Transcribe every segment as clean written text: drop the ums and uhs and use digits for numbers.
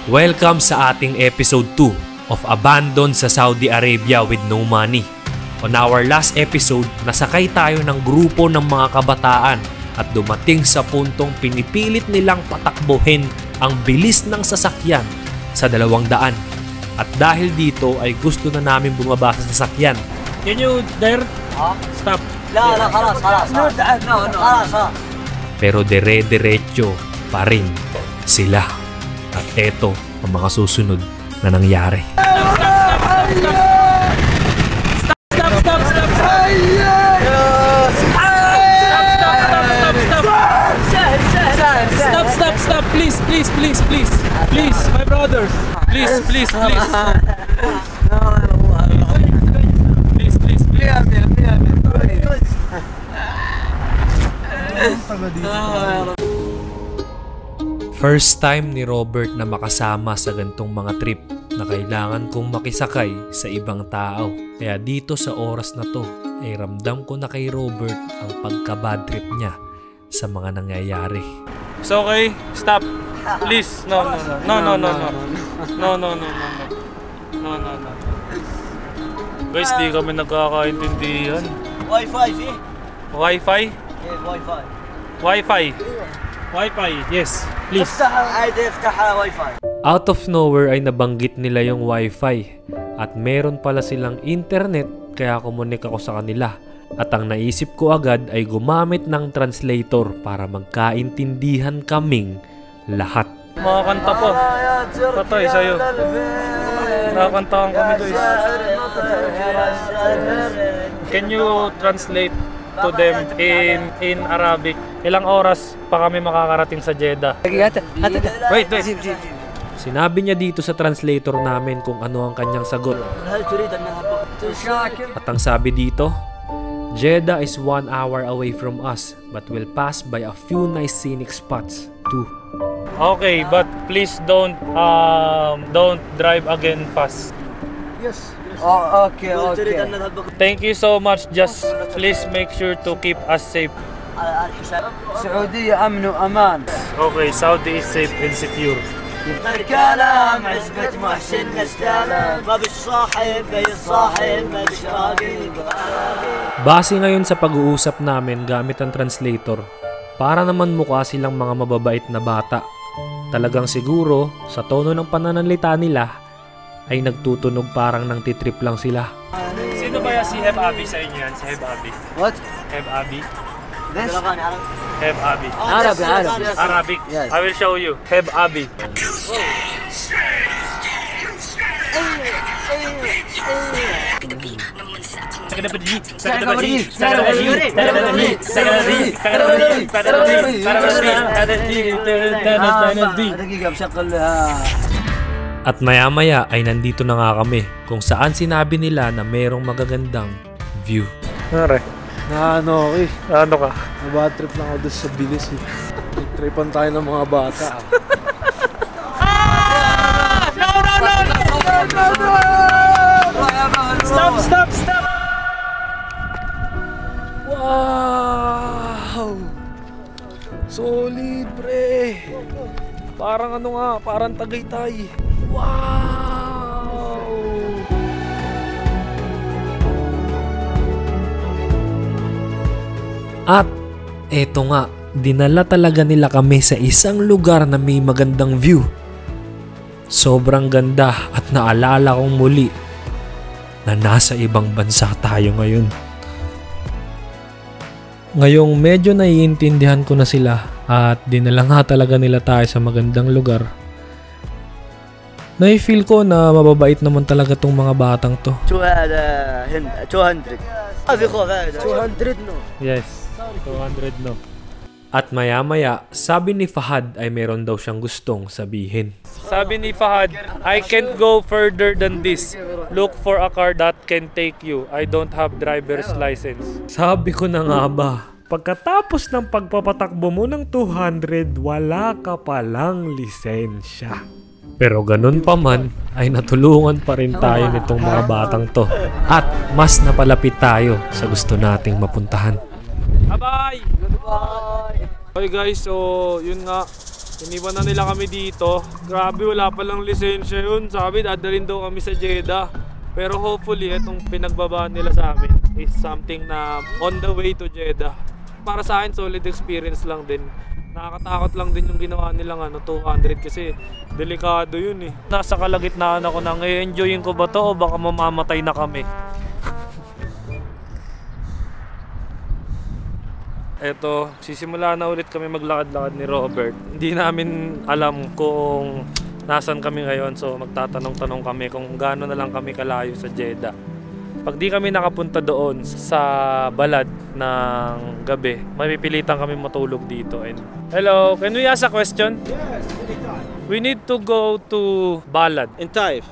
Welcome sa ating episode 2 of Abandon sa Saudi Arabia with No Money. On our last episode, nasakay tayo ng grupo ng mga kabataan at dumating sa puntong pinipilit nilang patakbuhin ang bilis ng sasakyan sa 200. At dahil dito ay gusto na namin bumaba sa sasakyan. Can you dare stop? لا خلاص Pero dire-diretso pa rin sila. At eto ang mga susunod na nangyari. Stop, please, my brothers, please. Please. First time ni Robert na makasama sa gantong mga trip na kailangan kong makisakay sa ibang tao. Kaya dito sa oras na to ay ramdam ko na kay Robert ang pagka-bad trip niya sa mga nangyayari. It's okay, stop. Please, no. Guys, di kami nagkakaintindihan. واي فيه Wi-Fi? واي فاي Wi-Fi, yes, please. افتح واي فاي. Out of nowhere ay nabanggit nila yung Wi-Fi at meron pala silang internet kaya kumunik ako sa kanila. At ang naisip ko agad ay gumamit ng translator para magkaintindihan kaming lahat. Mga kanta po. Patay sa'yo. Nakakantahan kami guys. Can you translate to them in Arabic? Ilang oras pa kami makakarating sa Jeddah? Wait. Sinabi niya dito sa translator namin kung ano ang kanyang sagot. At ang sabi dito, Jeddah is 1 hour away from us but will pass by a few nice scenic spots too. Okay, but please don't drive again fast. Yes. اوكي. Thank you so much. Just please make sure to keep us safe. سعودية أمن وأمان. Okay, Saudi is safe and secure. رجالة عزبة محسن نستالة ما بالصاحب بي الصاحب ما بشراقي. Base ngayon sa pag-uusap namin gamit ang translator, para naman mukha silang mga mababait na bata. Talagang siguro sa tono ng pananalita nila ay nagtutunog parang nang titrip lang sila. Sino ba si Heb Abi sa inyo yan? Si Heb Abi? What? Heb Abi? ليش؟ Heb Abi. عربي. Arabic. Yes. I will show you. Heb Abi. دقيقة بشغلها. At maya-maya ay nandito na nga kami kung saan sinabi nila na merong magagandang view. Pare, Ano ka? Nabad trip lang ako doon sa bilis eh. Nag-tripan tayo ng mga bata. Stop! Wow! Solid pre! Parang ano nga, parang Tagaytay. Wow! At eto nga, dinala talaga nila kami sa isang lugar na may magandang view. Sobrang ganda at naalala kong muli na nasa ibang bansa tayo ngayon. Ngayong medyo naiintindihan ko na sila at dinala nga talaga nila tayo sa magandang lugar. Nai-feel ko na mababait naman talaga tong mga batang to. 200 ما في خوف. 200 no. Yes. 200 no. At maya-maya, sabi ni Fahad ay meron daw siyang gustong sabihin. Sabi ni Fahad, I can't go further than this. Look for a car that can take you. I don't have driver's license. Sabi ko na nga ba, pagkatapos ng pagpapatakbo mo ng 200, wala ka palang lisensya. Pero ganun pa man, ay natulungan pa rin tayo nitong mga batang to. At mas napalapit tayo sa gusto nating mapuntahan. Bye-bye! Okay guys, so yun nga, Iniwan na nila kami dito. Grabe, wala palang lisensya yun. Sabi, dadalhin daw kami sa Jeddah. Pero hopefully, itong pinagbabaan nila sa amin is something na on the way to Jeddah. Para sa akin, solid experience lang din. Nakakatakot lang din yung ginawa nilang 200 kasi delikado yun eh. Nasa kalagitnaan ako nang i-enjoyin ko ba to o baka mamamatay na kami. Eto, sisimula na ulit kami maglakad-lakad ni Robert. Hindi namin alam kung nasan kami ngayon, so magtatanong-tanong kami kung gaano na lang kami kalayo sa Jeddah. Pag di kami nakapunta doon sa Balad ng gabi, mapipilitan kami matulog dito. And hello, can we ask a question? Yes, anytime. We need to go to Balad In Taif,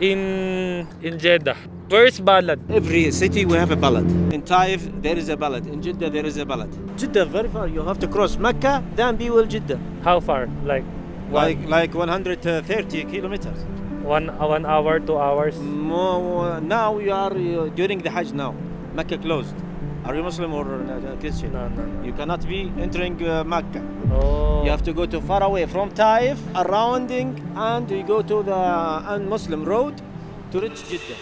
in Jeddah. Where is Balad? every city we have a ballad. In Taif, there is a ballad. In Jeddah, there is a ballad. Jeddah, very far. You have to cross Mecca, then be will Jeddah. How far? Like Like 130 kilometers. 1 hour, 2 hours? Now we are during the Hajj now. Mecca closed. Are you Muslim or Christian? No. You cannot be entering Mecca. Oh. You have to go to far away from Taif, surrounding, and you go to the un-Muslim road to reach Jeddah.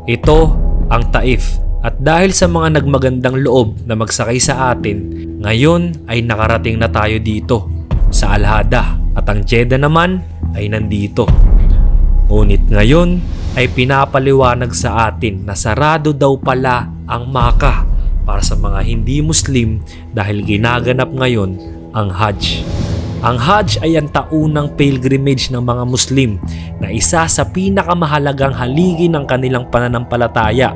Ito ang Taif at dahil sa mga nagmagandang loob na magsakay sa atin, ngayon ay nakarating na tayo dito sa Al-Hada at ang Jeddah naman ay nandito. Ngunit ngayon ay pinapaliwanag sa atin na sarado daw pala ang Makkah para sa mga hindi Muslim dahil ginaganap ngayon ang Hajj. Ang Hajj ay ang taunang pilgrimage ng mga Muslim na isa sa pinakamahalagang haligi ng kanilang pananampalataya.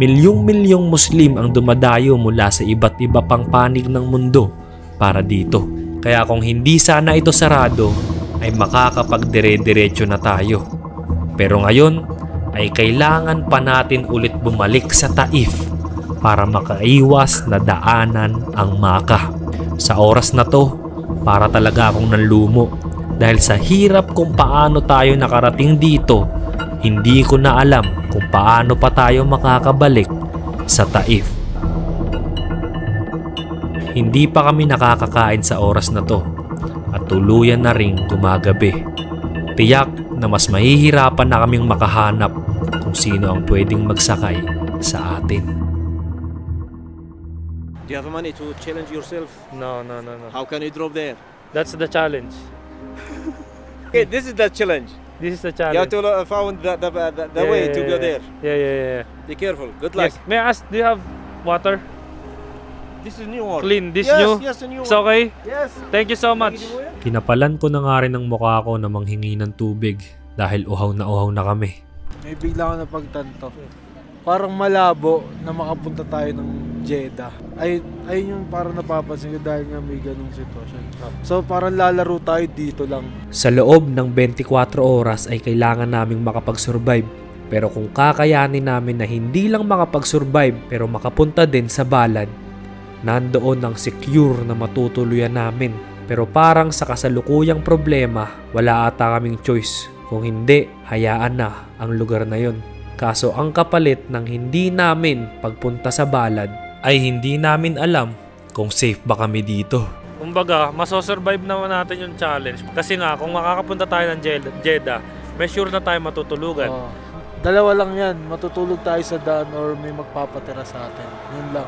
Milyong-milyong Muslim ang dumadayo mula sa iba't iba pang panig ng mundo para dito. Kaya kung hindi sana ito sarado, ay makakapagdire-diretso na tayo. Pero ngayon ay kailangan pa natin ulit bumalik sa Taif para makaiwas na daanan ang Makkah. Sa oras na to, para talaga akong nanlumo dahil sa hirap kung paano tayo nakarating dito, hindi ko na alam kung paano pa tayo makakabalik sa Taif. Hindi pa kami nakakakain sa oras na to at tuluyan na ring gumagabi. Tiyak na mas mahihirapan na kaming makahanap kung sino ang pwedeng magsakay sa atin. Do you have money to challenge yourself? No. How can you drop there? That's the challenge. Okay, this is the challenge. This is the You have challenge. to find the way to go there. Yeah. Be careful. Good luck. Yes. May I ask, do you have water? This is new one. Clean. This yes, new? Yes, a new It's one. okay? Yes. Thank you so much. Kinapalan ko na nga rin ang mukha ko na manghingi ng tubig dahil uhaw na kami. May bigla ko napagtanto. Parang malabo na makapunta tayo ng Jeddah. Ayun yung parang napapansin ko dahil nga may ganung sitwasyon. So parang lalaro tayo dito lang. Sa loob ng 24 oras ay kailangan naming makapag-survive. Pero kung kakayanin namin na hindi lang makapag-survive pero makapunta din sa Balad, nandoon ang secure na matutuluyan namin. Pero parang sa kasalukuyang problema, wala ata kaming choice. Kung hindi, hayaan na ang lugar na yon. Kaso ang kapalit ng hindi namin pagpunta sa Balad ay hindi namin alam kung safe ba kami dito. Kumbaga, masosurvive naman natin yung challenge. Kasi nga, kung makakapunta tayo ng Jeddah, may sure na tayo matutulugan. Oh. Dalawa lang yan. Matutulog tayo sa daan or may magpapatira sa atin. Yun lang.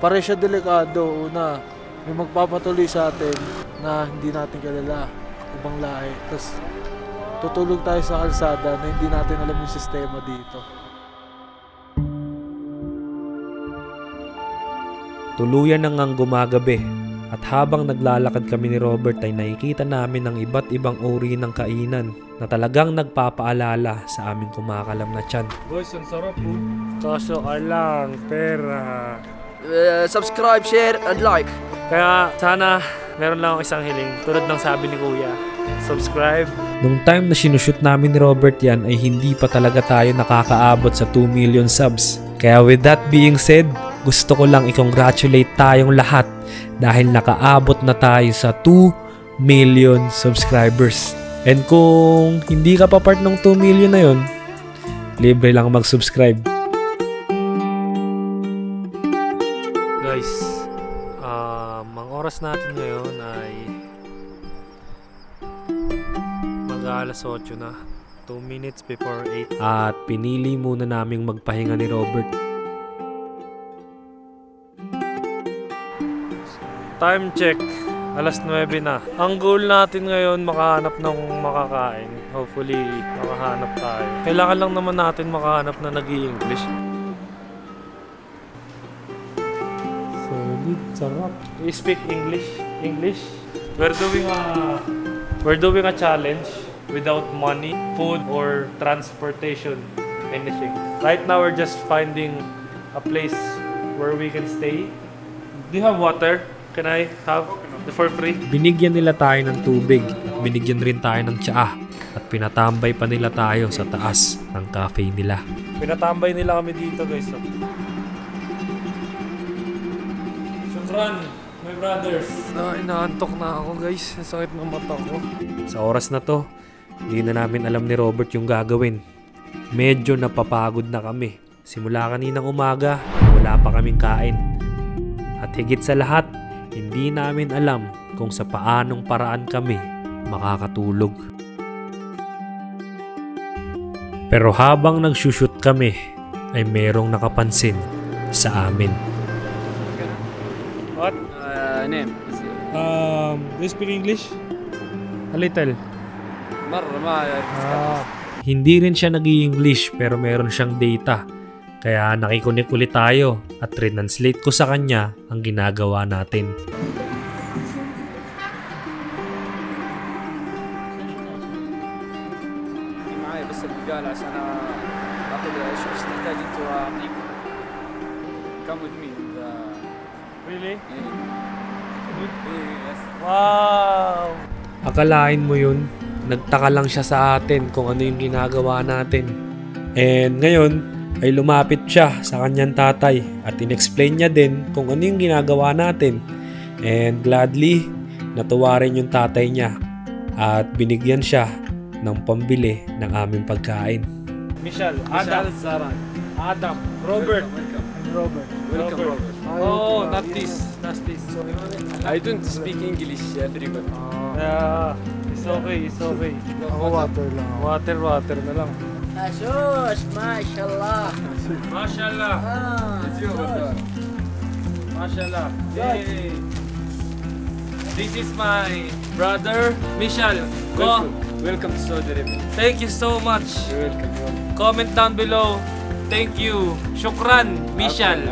Pare siya delikado. Una, may magpapatuloy sa atin na hindi natin kilala. Ibang lahi. Tapos tutulog tayo sa kalsada na hindi natin alam yung sistema dito. Tuluyan na ngang gumagabi at habang naglalakad kami ni Robert ay nakikita namin ang iba't ibang uri ng kainan na talagang nagpapaalala sa aming kumakalam na tiyan. Boys, ang sarap po. Kaso alang, pera. Subscribe, share, and like. Kaya sana meron lang akong isang hiling. Tulad ng sabi ni Kuya, subscribe. Nung time na sinushoot namin ni Robert yan ay hindi pa talaga tayo nakakaabot sa 2 million subs. Kaya with that being said, gusto ko lang i-congratulate tayong lahat dahil nakaabot na tayo sa 2 million subscribers. And kung hindi ka pa part ng 2 million na yun, libre lang mag-subscribe. Guys, ang oras natin ngayon ay mag-alas 8 na. 2 minutes before 8. At pinili muna naming magpahinga ni Robert. Time check. Alas 9 na. Ang goal natin ngayon, makahanap ng makakain. Hopefully, makahanap tayo. Kailangan lang naman natin makahanap na nag-i-English. Solid, sarap. We speak English. We're doing a challenge without money, food, or transportation, anything. Right now, we're just finding a place where we can stay. Do you have water? Can I have the for free? Binigyan nila tayo ng tubig at binigyan rin tayo ng tsaa at pinatambay pa nila tayo sa taas ng cafe nila. Pinatambay nila kami dito, guys. Shukran, my brothers. Inaantok na ako, guys. Sakit ng mata ko. Sa oras na to, hindi na namin alam ni Robert yung gagawin. Medyo napapagod na kami. Simula kaninang umaga, wala pa kaming kain. At higit sa lahat, hindi namin alam kung sa paanong paraan kami makakatulog. Pero habang nagsushoot kami, ay merong nakapansin sa amin. What? Name. Do you speak English? A little. Hindi rin siya nag-i-English pero meron siyang data. Kaya nakikunik ulit tayo at translate ko sa kanya ang ginagawa natin. Really? Wow! Akalain mo yun, nagtaka lang siya sa atin kung ano yung ginagawa natin. And ngayon, ay lumapit siya sa kanyang tatay at inexplain niya din kung ano yung ginagawa natin. And gladly, natuwa rin yung tatay niya at binigyan siya ng pambili ng aming pagkain. Michelle, Adam, Adam, Robert. Welcome, Robert. Oh, not this. Not this. I don't speak English very well. Yeah, it's okay, it's okay. Ako water lang ako. Water na lang. Asus, mashallah. Mashallah. Mashallah. Yay. This is my brother, Michelle. Welcome to Saudi Arabia. Thank you so much. You're welcome. Comment down below. Thank you. Shukran, Michelle.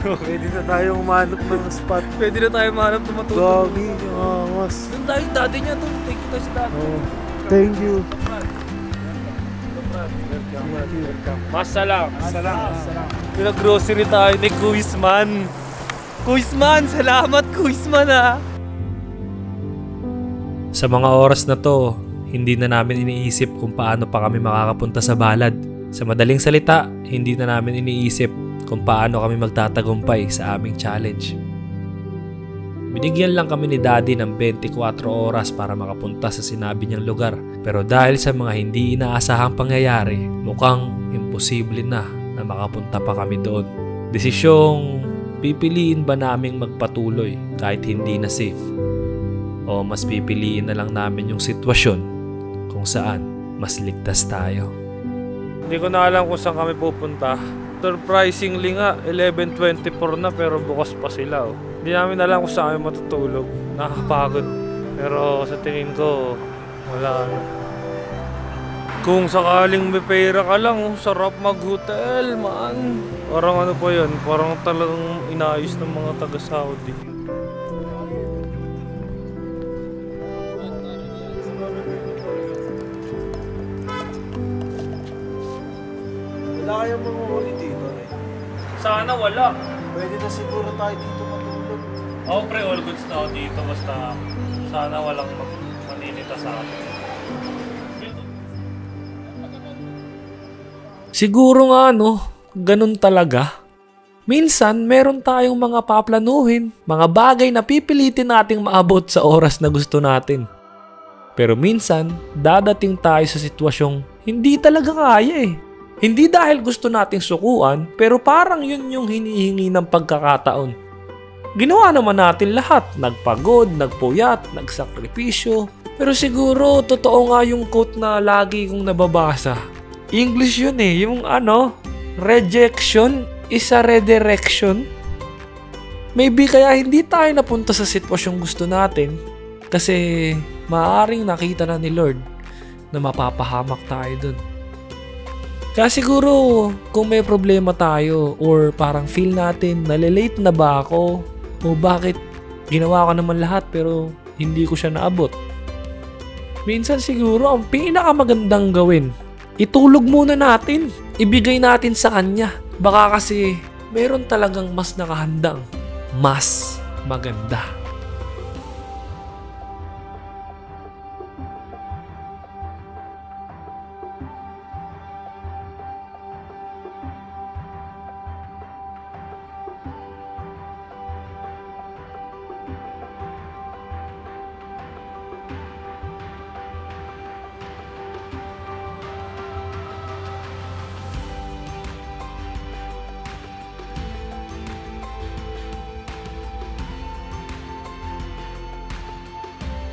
Pwede na tayong umanap ng spot. Pwede na tayo mahanap na matutulog. Gogi, angas. Doon tayo, daddy niya doon. Thank you tayo sa daddy. Oh, thank you. Masalam. Pinag-grocery tayo ni Kuisman. Kuisman, salamat Kuisman ha. Sa mga oras na to, hindi na namin iniisip kung paano pa kami makakapunta sa balad. Sa madaling salita, hindi na namin iniisip kung paano kami magtatagumpay sa aming challenge. Binigyan lang kami ni Daddy ng 24 oras para makapunta sa sinabi niyang lugar. Pero dahil sa mga hindi inaasahang pangyayari, mukhang imposible na makapunta pa kami doon. Desisyong pipiliin ba naming magpatuloy kahit hindi na safe? O mas pipiliin na lang namin yung sitwasyon kung saan mas ligtas tayo? Hindi ko na alam kung saan kami pupunta. Surprisingly nga, 11:24 na pero bukas pa sila. Oh. Hindi namin alam kung saan kami matutulog. Nakakapagod. Pero sa tingin ko, wala na. Kung sakaling may pera ka lang, sarap mag-hotel, man. Parang ano pa yun, parang talagang inaayos ng mga taga-Saudi. Wala kayong manguhuli dito eh. Sana wala. Pwede na siguro tayo dito matulog. Ako pre, all goods na ako dito. Basta sana walang maninita sa akin. Siguro nga ganun talaga. Minsan, meron tayong mga paplanuhin, mga bagay na pipilitin nating maabot sa oras na gusto natin. Pero minsan, dadating tayo sa sitwasyong hindi talaga kaya eh. Hindi dahil gusto nating sukuan, pero parang yun yung hinihingi ng pagkakataon. Ginawa naman natin lahat. Nagpagod, nagpuyat, nagsakripisyo. Pero siguro, totoo nga yung quote na lagi kong nababasa. English yun eh. Yung rejection is a redirection. Maybe kaya hindi tayo napunta sa sitwasyong gusto natin kasi maaaring nakita na ni Lord na mapapahamak tayo dun. Kaya siguro kung may problema tayo or parang feel natin nalilate na ba ako o bakit ginawa ko naman lahat pero hindi ko siya naabot. Minsan siguro ang pinakamagandang gawin, itulog muna natin, ibigay natin sa Kanya. Baka kasi meron talagang mas nakahandang, mas maganda.